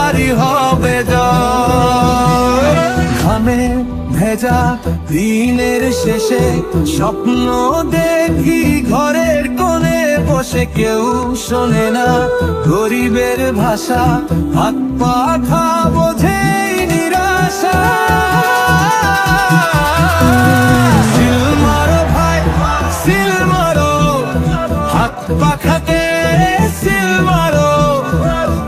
তারি হবে জয়। ঘামে ভেজা দিনের শেষে স্বপ্ন দেখি ঘরের কোণে বসে, কেউ শোনে না গরিবের ভাষা, হাত পাখা বোঝে নিরাশা। সিল মারো ভাই সিল মারো, হাত পাখাতে সিল মারো,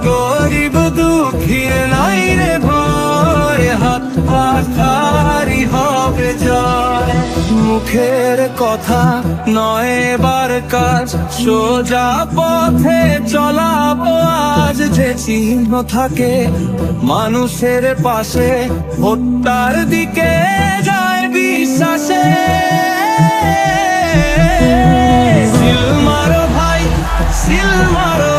গরিব দুঃখীর নাই রে ভয়, হাত পাখারি হবে জয়। মুখের কথা নয় এবার কাজ, সোজা পথে চলাবো আজ। যে চিহ্ন থাকে মানুষের পাশে, হত্যার দিকে যায় বিশ্বাসে। সিল মারো ভাই সিল মারো,